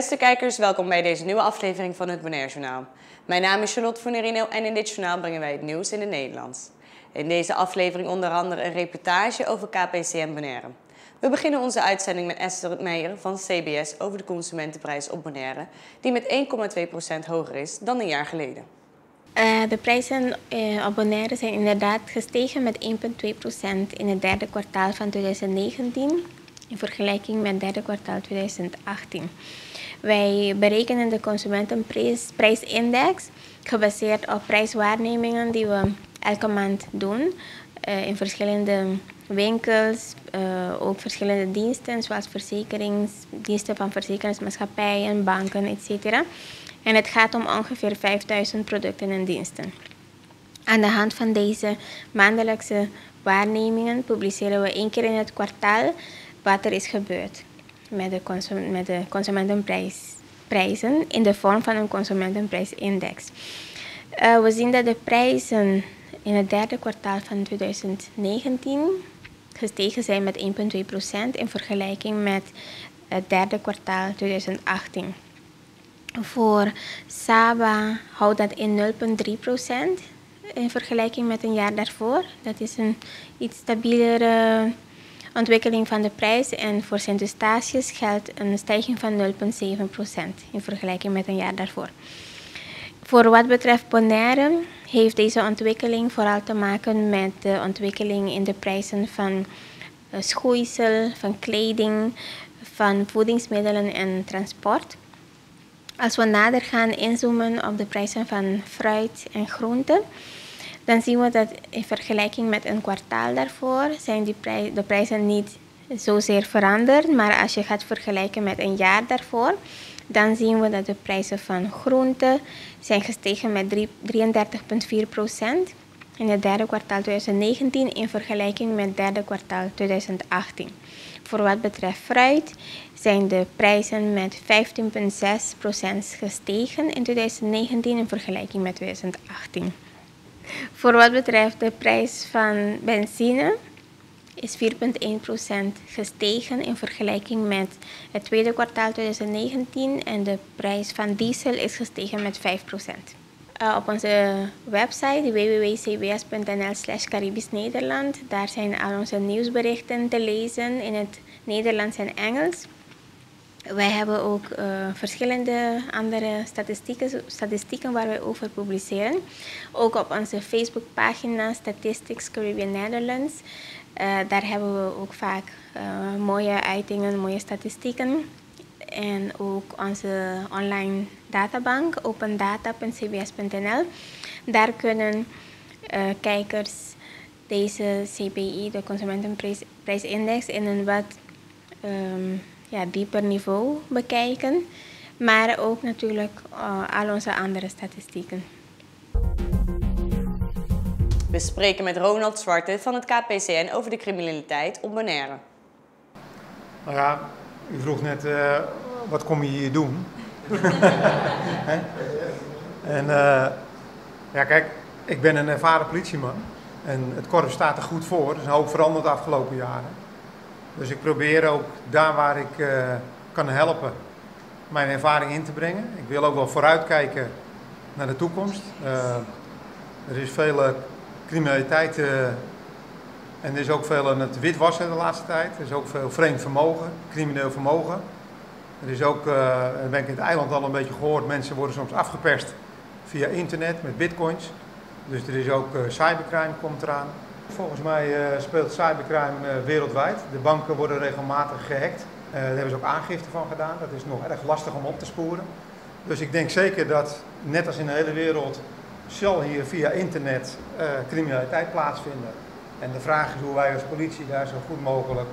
Beste kijkers, welkom bij deze nieuwe aflevering van het Bonaire Journaal. Mijn naam is Charlotte Fornerino en in dit journaal brengen wij het nieuws in het Nederlands. In deze aflevering onder andere een reportage over KPCM Bonaire. We beginnen onze uitzending met Esther Meijer van CBS over de consumentenprijs op Bonaire, die met 1,2% hoger is dan een jaar geleden. De prijzen op Bonaire zijn inderdaad gestegen met 1,2% in het derde kwartaal van 2019 in vergelijking met het derde kwartaal 2018. Wij berekenen de consumentenprijsindex gebaseerd op prijswaarnemingen die we elke maand doen in verschillende winkels, ook verschillende diensten zoals diensten van verzekeringsmaatschappijen, banken, etc. En het gaat om ongeveer 5000 producten en diensten. Aan de hand van deze maandelijkse waarnemingen publiceren we 1 keer in het kwartaal wat er is gebeurd met de consumentenprijzen in de vorm van een consumentenprijsindex. We zien dat de prijzen in het derde kwartaal van 2019 gestegen zijn met 1,2% in vergelijking met het derde kwartaal 2018. Voor Saba houdt dat in 0,3% in vergelijking met een jaar daarvoor. Dat is een iets stabielere ontwikkeling van de prijs. En voor Sint-Eustatius geldt een stijging van 0,7% in vergelijking met een jaar daarvoor. Voor wat betreft Bonaire heeft deze ontwikkeling vooral te maken met de ontwikkeling in de prijzen van schoeisel, van kleding, van voedingsmiddelen en transport. Als we nader gaan inzoomen op de prijzen van fruit en groenten, dan zien we dat in vergelijking met een kwartaal daarvoor zijn de prijzen niet zozeer veranderd. Maar als je gaat vergelijken met een jaar daarvoor, dan zien we dat de prijzen van groenten zijn gestegen met 33,4% in het derde kwartaal 2019 in vergelijking met het derde kwartaal 2018. Voor wat betreft fruit zijn de prijzen met 15,6% gestegen in 2019 in vergelijking met 2018. Voor wat betreft de prijs van benzine is 4,1% gestegen in vergelijking met het tweede kwartaal 2019 en de prijs van diesel is gestegen met 5%. Op onze website www.cbs.nl/Caribisch-Nederland, daar zijn al onze nieuwsberichten te lezen in het Nederlands en Engels. Wij hebben ook verschillende andere statistieken waar wij over publiceren. Ook op onze Facebookpagina Statistics Caribbean Netherlands. Daar hebben we ook vaak mooie uitingen, mooie statistieken. En ook onze online databank, opendata.cbs.nl. Daar kunnen kijkers deze CPI, de Consumentenprijsindex, in een wat dieper niveau bekijken. Maar ook natuurlijk al onze andere statistieken. We spreken met Ronald Zwarte van het KPCN over de criminaliteit op Bonaire. Nou ja, u vroeg net, wat kom je hier doen? En ja, kijk, ik ben een ervaren politieman en het korps staat er goed voor. Er is een hoop veranderd de afgelopen jaren. Dus ik probeer ook daar waar ik kan helpen mijn ervaring in te brengen. Ik wil ook wel vooruitkijken naar de toekomst. Er is veel criminaliteit en er is ook veel aan het witwassen de laatste tijd. Er is ook veel vreemd vermogen, crimineel vermogen. Er is ook, dat ben ik in het eiland al een beetje gehoord, mensen worden soms afgeperst via internet met bitcoins. Dus er is ook cybercrime komt eraan. Volgens mij speelt cybercrime wereldwijd. De banken worden regelmatig gehackt. Daar hebben ze ook aangifte van gedaan. Dat is nog erg lastig om op te sporen. Dus ik denk zeker dat, net als in de hele wereld, zal hier via internet criminaliteit plaatsvinden. En de vraag is hoe wij als politie daar zo goed mogelijk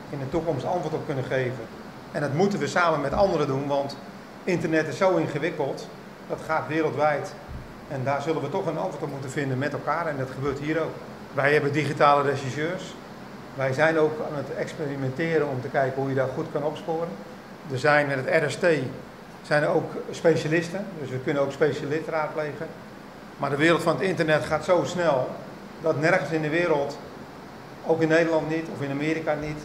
in de toekomst antwoord op kunnen geven. En dat moeten we samen met anderen doen, want internet is zo ingewikkeld. Dat gaat wereldwijd. En daar zullen we toch een antwoord op moeten vinden met elkaar. En dat gebeurt hier ook. Wij hebben digitale rechercheurs. Wij zijn ook aan het experimenteren om te kijken hoe je daar goed kan opsporen. Er zijn met het RST zijn er ook specialisten. Dus we kunnen ook specialisten raadplegen. Maar de wereld van het internet gaat zo snel dat nergens in de wereld, ook in Nederland niet of in Amerika niet,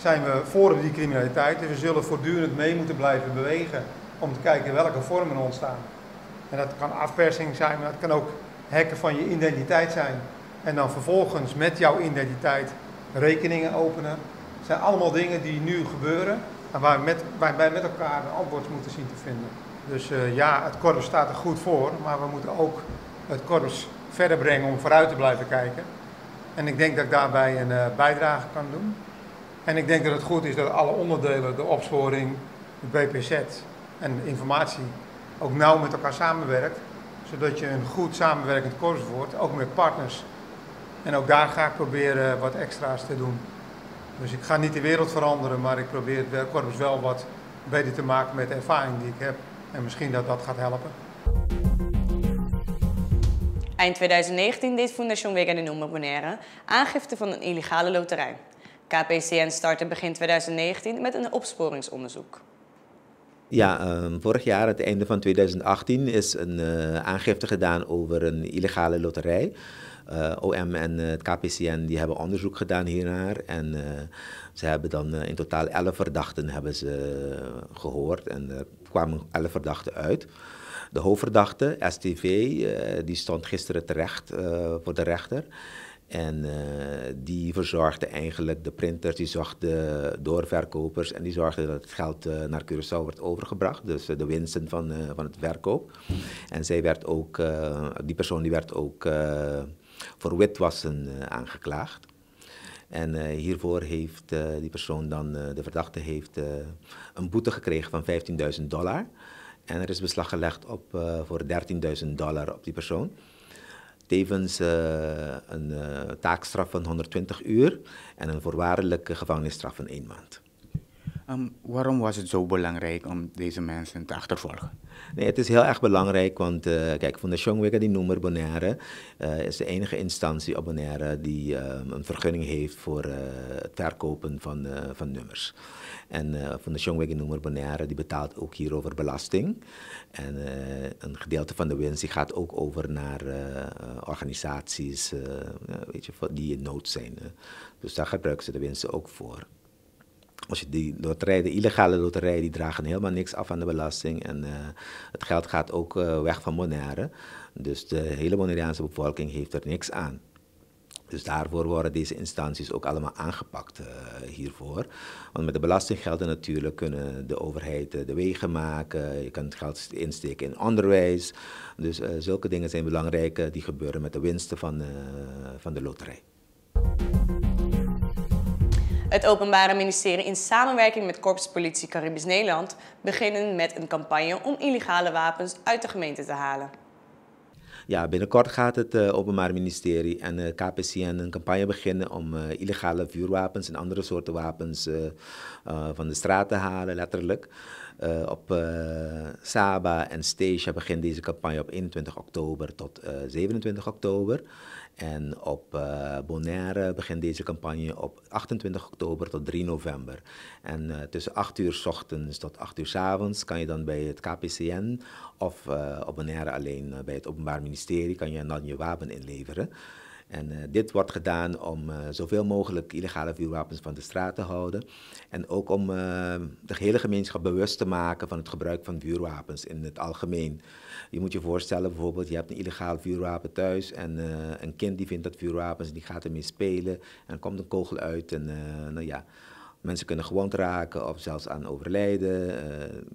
zijn we voor die criminaliteit. Dus we zullen voortdurend mee moeten blijven bewegen om te kijken welke vormen er ontstaan. En dat kan afpersing zijn, maar dat kan ook hacken van je identiteit zijn. En dan vervolgens met jouw identiteit rekeningen openen. Het zijn allemaal dingen die nu gebeuren en waar wij met elkaar een antwoord moeten zien te vinden. Dus ja, het korps staat er goed voor, maar we moeten ook het korps verder brengen om vooruit te blijven kijken. En ik denk dat ik daarbij een bijdrage kan doen. En ik denk dat het goed is dat alle onderdelen, de opsporing, de BPZ en de informatie, ook nauw met elkaar samenwerkt. Zodat je een goed samenwerkend korps wordt, ook met partners. En ook daar ga ik proberen wat extra's te doen. Dus ik ga niet de wereld veranderen, maar ik probeer het korps wel wat beter te maken met de ervaring die ik heb. En misschien dat dat gaat helpen. Eind 2019 deed Fundación Vega de Número Bonaire aangifte van een illegale loterij. KPCN startte begin 2019 met een opsporingsonderzoek. Ja, vorig jaar, aan het einde van 2018, is een aangifte gedaan over een illegale loterij. OM en het KPCN die hebben onderzoek gedaan hiernaar. En ze hebben dan in totaal 11 verdachten hebben ze gehoord. En er kwamen 11 verdachten uit. De hoofdverdachte, STV, die stond gisteren terecht voor de rechter. En die verzorgde eigenlijk de printers, die zocht de doorverkopers en die zorgde dat het geld naar Curaçao werd overgebracht. Dus de winsten van het verkoop. En zij werd ook, die persoon die werd ook voor witwassen aangeklaagd. En hiervoor heeft die persoon dan, de verdachte heeft een boete gekregen van $15.000. En er is beslag gelegd op, voor $13.000 op die persoon. Tevens een taakstraf van 120 uur en een voorwaardelijke gevangenisstraf van 1 maand. Waarom was het zo belangrijk om deze mensen te achtervolgen? Nee, het is heel erg belangrijk, want kijk, Fundación Vega de Número Bonaire is de enige instantie op Bonaire die een vergunning heeft voor het verkopen van nummers. En Fundación Vega de Número Bonaire die betaalt ook hierover belasting. En een gedeelte van de winst die gaat ook over naar organisaties weet je, die in nood zijn. Dus daar gebruiken ze de winsten ook voor. Als je die loterij, de illegale loterij, die dragen helemaal niks af aan de belasting. En het geld gaat ook weg van Bonaire. Dus de hele Bonaireaanse bevolking heeft er niks aan. Dus daarvoor worden deze instanties ook allemaal aangepakt hiervoor. Want met de belastinggelden natuurlijk kunnen de overheid de wegen maken. Je kan het geld insteken in onderwijs. Dus zulke dingen zijn belangrijk die gebeuren met de winsten van de loterij. Het Openbaar Ministerie in samenwerking met Korps Politie Caribisch Nederland beginnen met een campagne om illegale wapens uit de gemeente te halen. Ja, binnenkort gaat het Openbaar Ministerie en KPCN een campagne beginnen om illegale vuurwapens en andere soorten wapens van de straat te halen, letterlijk. Op Saba en Stasia begint deze campagne op 21 oktober tot 27 oktober. En op Bonaire begint deze campagne op 28 oktober tot 3 november. En tussen 8 uur 's ochtends tot 8 uur 's avonds kan je dan bij het KPCN of op Bonaire alleen bij het Openbaar Ministerie kan je dan je wapen inleveren. En dit wordt gedaan om zoveel mogelijk illegale vuurwapens van de straat te houden. En ook om de hele gemeenschap bewust te maken van het gebruik van vuurwapens in het algemeen. Je moet je voorstellen, bijvoorbeeld, je hebt een illegaal vuurwapen thuis en een kind die vindt dat vuurwapens en die gaat ermee spelen. En er komt een kogel uit en nou ja, mensen kunnen gewond raken of zelfs aan overlijden.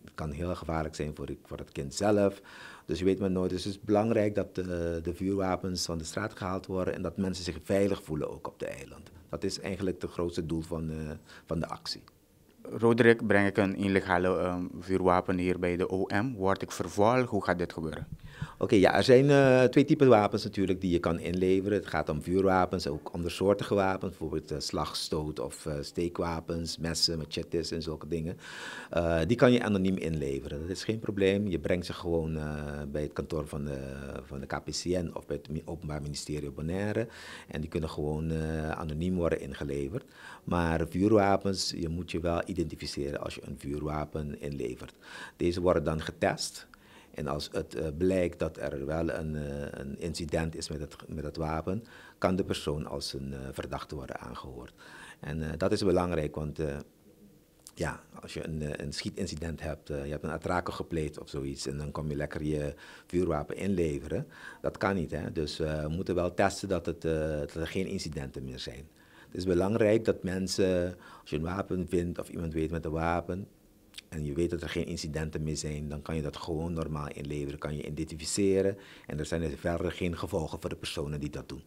Het kan heel gevaarlijk zijn voor het kind zelf. Dus je weet maar nooit. Dus het is belangrijk dat de vuurwapens van de straat gehaald worden en dat mensen zich veilig voelen ook op de eiland. Dat is eigenlijk het grootste doel van de actie. Roderick, breng ik een illegale vuurwapen hier bij de OM? Word ik vervolgd? Hoe gaat dit gebeuren? Oké, ja, er zijn 2 typen wapens natuurlijk die je kan inleveren. Het gaat om vuurwapens, ook andersoortige wapens, bijvoorbeeld slag, stoot of steekwapens, messen, machetes en zulke dingen. Die kan je anoniem inleveren, dat is geen probleem. Je brengt ze gewoon bij het kantoor van de KPCN of bij het Openbaar Ministerie op Bonaire. En die kunnen gewoon anoniem worden ingeleverd. Maar vuurwapens, je moet je wel identificeren als je een vuurwapen inlevert. Deze worden dan getest. En als het blijkt dat er wel een incident is met het wapen, kan de persoon als een verdachte worden aangehoord. En dat is belangrijk, want ja, als je een schietincident hebt, je hebt een attrake gepleegd of zoiets en dan kom je lekker je vuurwapen inleveren. Dat kan niet, hè? Dus we moeten wel testen dat er geen incidenten meer zijn. Het is belangrijk dat mensen, als je een wapen vindt of iemand weet met een wapen en je weet dat er geen incidenten meer zijn, dan kan je dat gewoon normaal inleveren, kan je identificeren en er zijn verder geen gevolgen voor de personen die dat doen.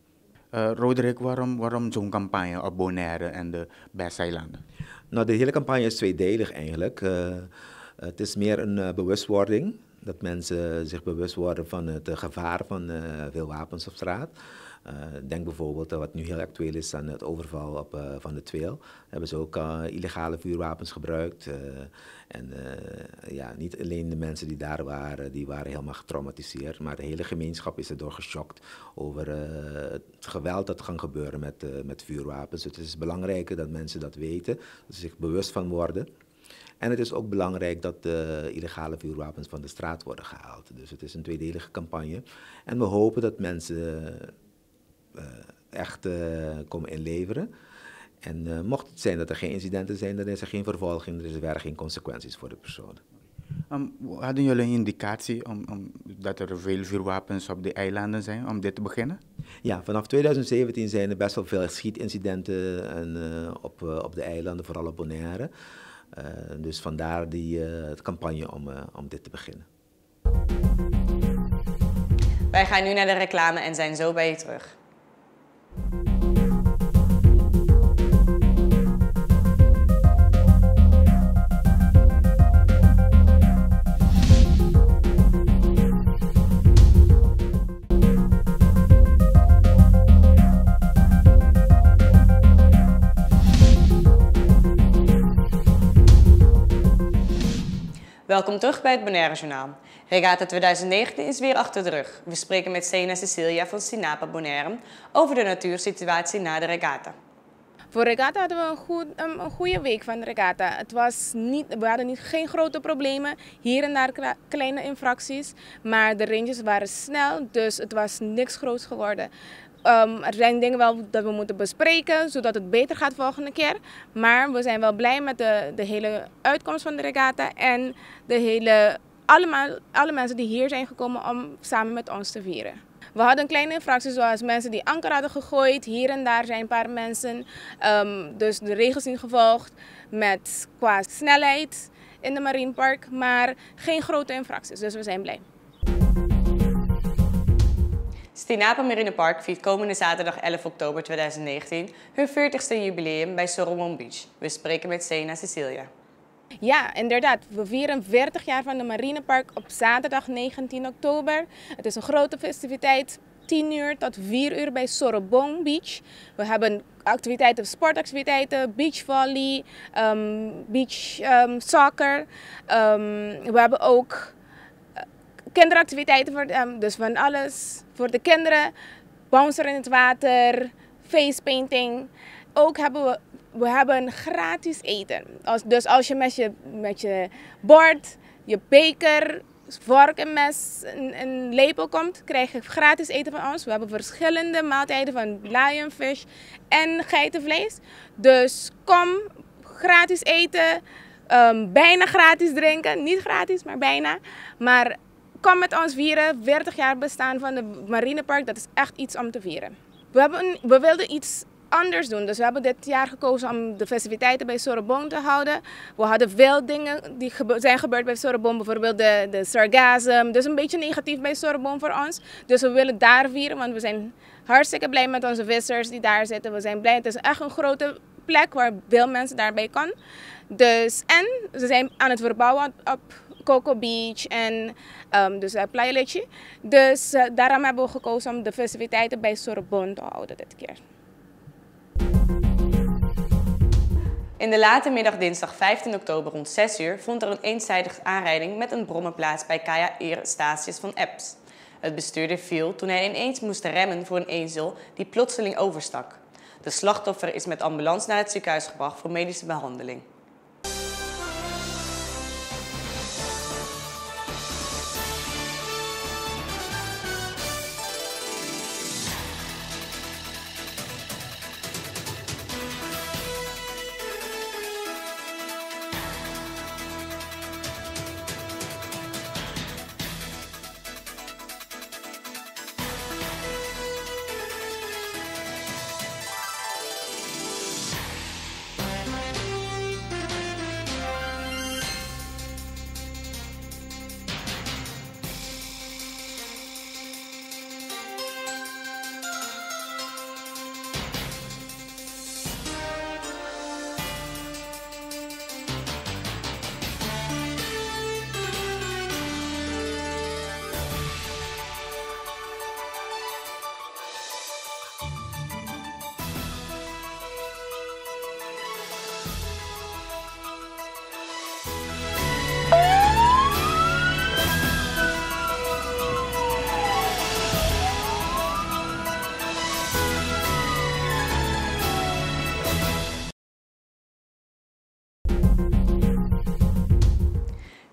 Roderick, waarom zo'n campagne op Bonaire en de Besseilanden? Nou, de hele campagne is tweedelig eigenlijk. Het is meer een bewustwording, dat mensen zich bewust worden van het gevaar van veel wapens op straat. Denk bijvoorbeeld wat nu heel actueel is aan het overval op Van de Tweel. Hebben ze ook illegale vuurwapens gebruikt. Ja, niet alleen de mensen die daar waren, die waren helemaal getraumatiseerd. Maar de hele gemeenschap is erdoor geschokt over het geweld dat kan gebeuren met vuurwapens. Dus het is belangrijk dat mensen dat weten, dat ze zich bewust van worden. En het is ook belangrijk dat de illegale vuurwapens van de straat worden gehaald. Dus het is een tweedelige campagne. En we hopen dat mensen echt komen inleveren. En mocht het zijn dat er geen incidenten zijn, dan is er geen vervolging, er is verder geen consequenties voor de personen. Hadden jullie een indicatie dat er veel vuurwapens op de eilanden zijn om dit te beginnen? Ja, vanaf 2017 zijn er best wel veel schietincidenten op de eilanden, vooral op Bonaire. Dus vandaar die campagne om dit te beginnen. Wij gaan nu naar de reclame en zijn zo bij je terug. Welkom terug bij het Bonaire Journaal. Regata 2019 is weer achter de rug. We spreken met Sena Cecilia van Sinapa Bonaire over de natuursituatie na de regata. Voor regata hadden we een goede week van de regata. We hadden geen grote problemen, hier en daar kleine infracties, maar de ranges waren snel, dus het was niks groots geworden. Er zijn dingen wel dat we moeten bespreken, zodat het beter gaat volgende keer. Maar we zijn wel blij met de hele uitkomst van de regata en alle mensen die hier zijn gekomen om samen met ons te vieren. We hadden kleine infracties zoals mensen die anker hadden gegooid. Hier en daar zijn een paar mensen dus de regels niet gevolgd qua snelheid in de marinepark. Maar geen grote infracties, dus we zijn blij. Sinapa Marinepark viert komende zaterdag 11 oktober 2019 hun 40ste jubileum bij Sorobon Beach. We spreken met Sena Cecilia. Ja, inderdaad. We vieren 40 jaar van de marinepark op zaterdag 19 oktober. Het is een grote festiviteit, 10 uur tot 4 uur bij Sorobon Beach. We hebben activiteiten, sportactiviteiten, beachvolley, beach soccer. We hebben ook kinderactiviteiten, dus van alles voor de kinderen. Bouncer in het water, facepainting. Ook hebben we hebben gratis eten. Dus als je met je bord, je beker, vork en mes en lepel komt, krijg je gratis eten van ons. We hebben verschillende maaltijden van lionfish en geitenvlees. Dus kom, gratis eten, bijna gratis drinken. Niet gratis, maar bijna. Maar kom met ons vieren, 40 jaar bestaan van de marinepark, dat is echt iets om te vieren. We wilden iets anders doen, dus we hebben dit jaar gekozen om de festiviteiten bij Sorobon te houden. We hadden veel dingen die zijn gebeurd bij Sorobon, bijvoorbeeld de sargasm, dus een beetje negatief bij Sorobon voor ons. Dus we willen daar vieren, want we zijn hartstikke blij met onze vissers die daar zitten. We zijn blij, het is echt een grote plek waar veel mensen daarbij kan. Dus, en ze zijn aan het verbouwen op Coco Beach en dus Playa Lecce. Dus daarom hebben we gekozen om de festiviteiten bij Sorobon te houden dit keer. In de late middag dinsdag 15 oktober rond 6 uur vond er een eenzijdige aanrijding met een brommer plaats bij Kaya Statius van Eps. Het bestuurder viel toen hij ineens moest remmen voor een ezel die plotseling overstak. De slachtoffer is met ambulance naar het ziekenhuis gebracht voor medische behandeling.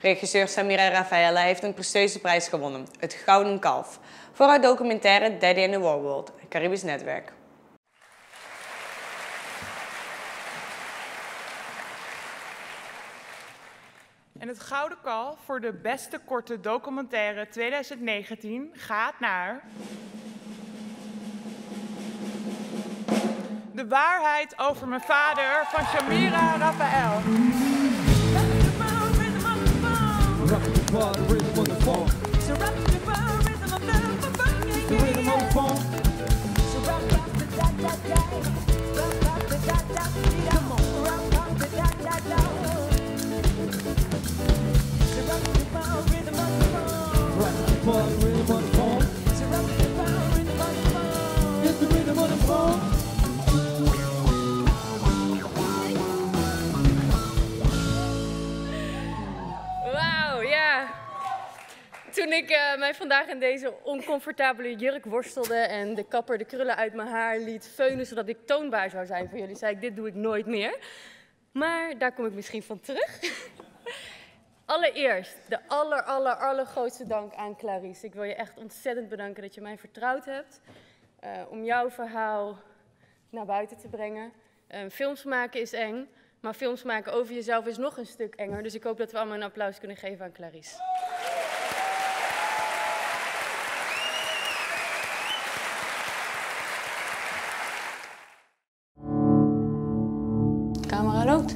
Regisseur Samira Rafaela heeft een prestigieuze prijs gewonnen, het Gouden Kalf, voor haar documentaire Daddy in the War World, Caribisch Netwerk. En het Gouden Kalf voor de beste korte documentaire 2019 gaat naar... De waarheid over mijn vader van Samira Rafael. Toen ik mij vandaag in deze oncomfortabele jurk worstelde en de kapper de krullen uit mijn haar liet veunen zodat ik toonbaar zou zijn voor jullie, zei ik, dit doe ik nooit meer. Maar daar kom ik misschien van terug. Allereerst de allergrootste dank aan Clarice. Ik wil je echt ontzettend bedanken dat je mij vertrouwd hebt om jouw verhaal naar buiten te brengen. Films maken is eng, maar films maken over jezelf is nog een stuk enger. Dus ik hoop dat we allemaal een applaus kunnen geven aan Clarice. Camera loopt.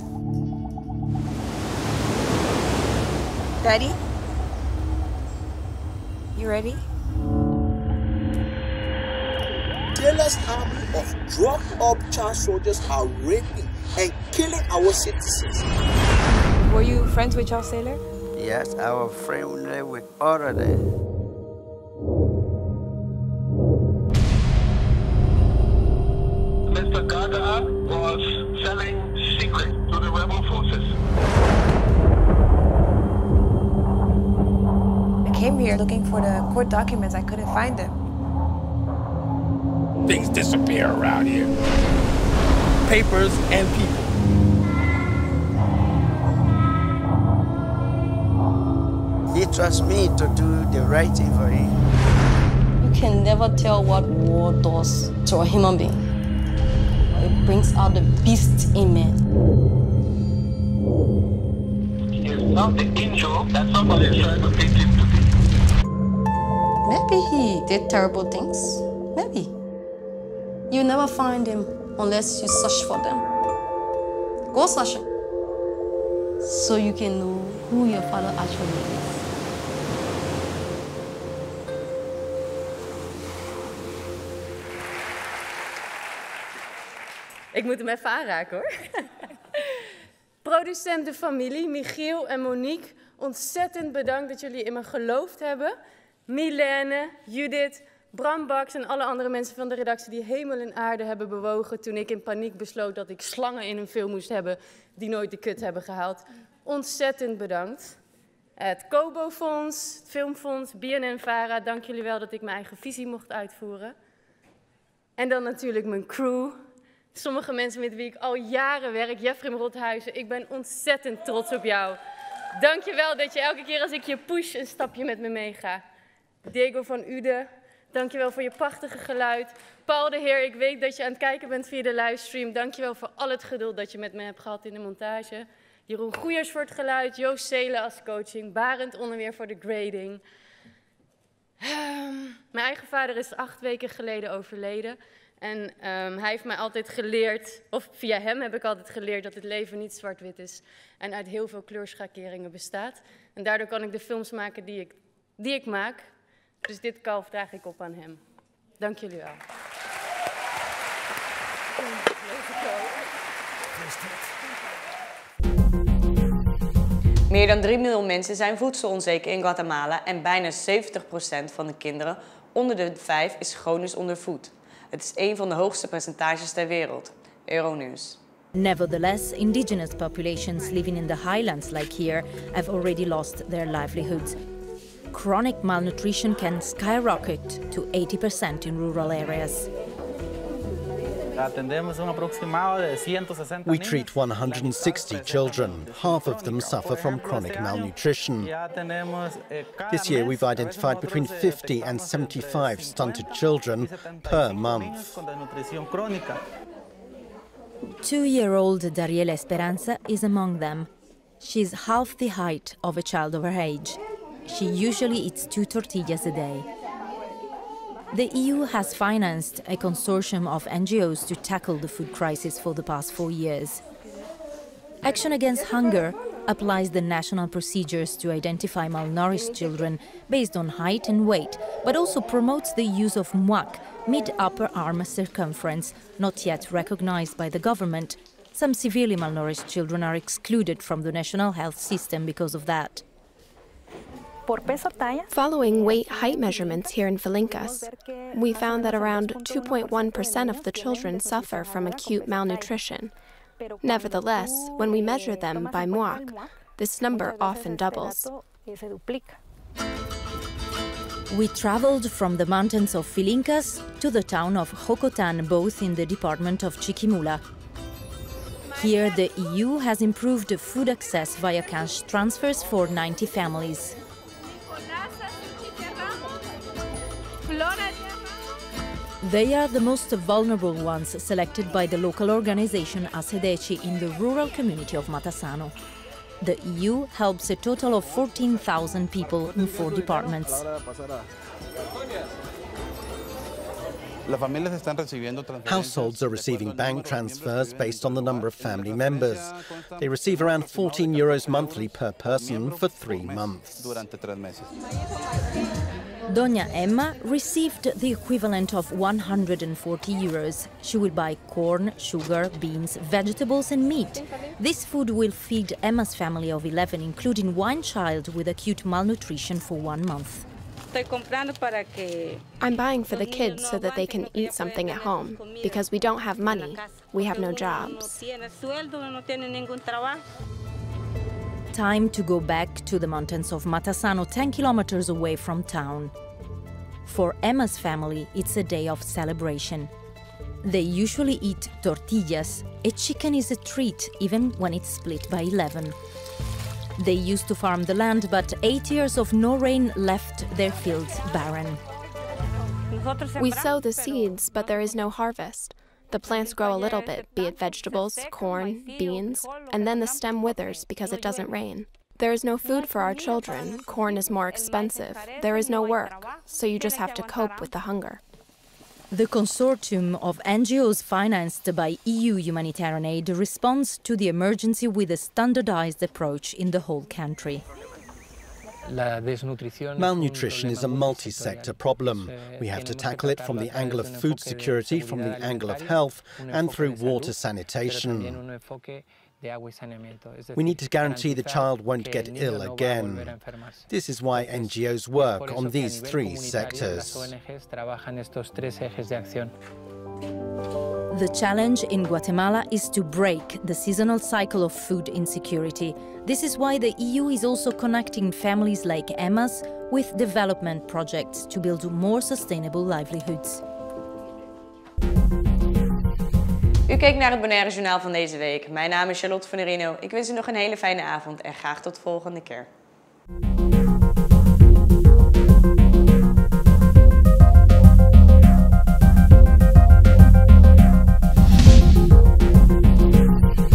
Daddy? You ready? Taylor's army of drug-up child soldiers are raping and killing our citizens. Were you friends with Charles Taylor? Yes, I was friendly with all of them. Mr. Gada was selling secrets to the rebel forces. I came here looking for the court documents. I couldn't find them. Things disappear around here. Papers and people. He trusts me to do the right thing for him. You can never tell what war does to a human being. It brings out the beast in man. He is not the angel that somebody is trying to paint him to be. Maybe he did terrible things. Maybe. You never find him unless you search for them. Go searching. So you can know who your father actually is. Ik moet hem even aanraken hoor. Producent de familie, Michiel en Monique, ontzettend bedankt dat jullie in me geloofd hebben. Milene, Judith, Bram Baks en alle andere mensen van de redactie die hemel en aarde hebben bewogen toen ik in paniek besloot dat ik slangen in een film moest hebben die nooit de kut hebben gehaald. Ontzettend bedankt. Het Kobo-fonds, het Filmfonds, BNN-Vara, dank jullie wel dat ik mijn eigen visie mocht uitvoeren. En dan natuurlijk mijn crew. Sommige mensen met wie ik al jaren werk, Jeffrey Rothuizen, ik ben ontzettend trots op jou. Dank je wel dat je elke keer als ik je push een stapje met me meega. Diego van Uden, dank je wel voor je prachtige geluid. Paul de Heer, ik weet dat je aan het kijken bent via de livestream. Dank je wel voor al het geduld dat je met me hebt gehad in de montage. Jeroen Goeiers voor het geluid, Joost Zelen als coaching, Barend Onderweer voor de grading. Mijn eigen vader is 8 weken geleden overleden. En hij heeft mij altijd geleerd, of via hem heb ik altijd geleerd dat het leven niet zwart-wit is en uit heel veel kleurschakeringen bestaat. En daardoor kan ik de films maken die ik maak. Dus dit kalf draag ik op aan hem. Dank jullie wel. Meer dan 3 miljoen mensen zijn voedselonzeker in Guatemala en bijna 70% van de kinderen onder de 5 is chronisch ondervoed. Het is een van de hoogste percentages ter wereld. Euronews. Nevertheless, indigenous populations living in the highlands like here have already lost their livelihoods. Chronic malnutrition can skyrocket to 80% in rural areas. We treat 160 children. Half of them suffer from chronic malnutrition. This year we've identified between 50 and 75 stunted children per month. 2-year-old Dariela Esperanza is among them. She's half the height of a child of her age. She usually eats 2 tortillas a day. The EU has financed a consortium of NGOs to tackle the food crisis for the past 4 years. Action Against Hunger applies the national procedures to identify malnourished children based on height and weight, but also promotes the use of MUAC, mid-upper arm circumference, not yet recognized by the government. Some severely malnourished children are excluded from the national health system because of that. Following weight-height measurements here in Filincas, we found that around 2.1% of the children suffer from acute malnutrition. Nevertheless, when we measure them by MUAC, this number often doubles. We traveled from the mountains of Filincas to the town of Jocotan, both in the department of Chiquimula. Here, the EU has improved food access via cash transfers for 90 families. They are the most vulnerable ones selected by the local organization ASEDECI in the rural community of Matassano. The EU helps a total of 14,000 people in 4 departments. Households are receiving bank transfers based on the number of family members. They receive around €14 monthly per person for 3 months. Doña Emma received the equivalent of €140. She will buy corn, sugar, beans, vegetables and meat. This food will feed Emma's family of 11, including one child with acute malnutrition for 1 month. I'm buying for the kids so that they can eat something at home, because we don't have money, we have no jobs. Time to go back to the mountains of Matassano, 10 kilometers away from town. For Emma's family, it's a day of celebration. They usually eat tortillas. A chicken is a treat, even when it's split by 11. They used to farm the land, but 8 years of no rain left their fields barren. We sow the seeds, but there is no harvest. The plants grow a little bit, be it vegetables, corn, beans, and then the stem withers because it doesn't rain. There is no food for our children, corn is more expensive, there is no work, so you just have to cope with the hunger. The consortium of NGOs financed by EU humanitarian aid responds to the emergency with a standardized approach in the whole country. Malnutrition is a multi-sector problem. We have to tackle it from the angle of food security, from the angle of health, and through water sanitation. We need to guarantee the child won't get ill again. This is why NGOs work on these 3 sectors. The challenge in Guatemala is to break the seasonal cycle of food insecurity. This is why the EU is also connecting families like Emma's with development projects to build more sustainable livelihoods. U keek naar het Bonaire Journaal van deze week. Mijn naam is Charlotte van der Rino. Ik wens u nog een hele fijne avond en graag tot de volgende keer.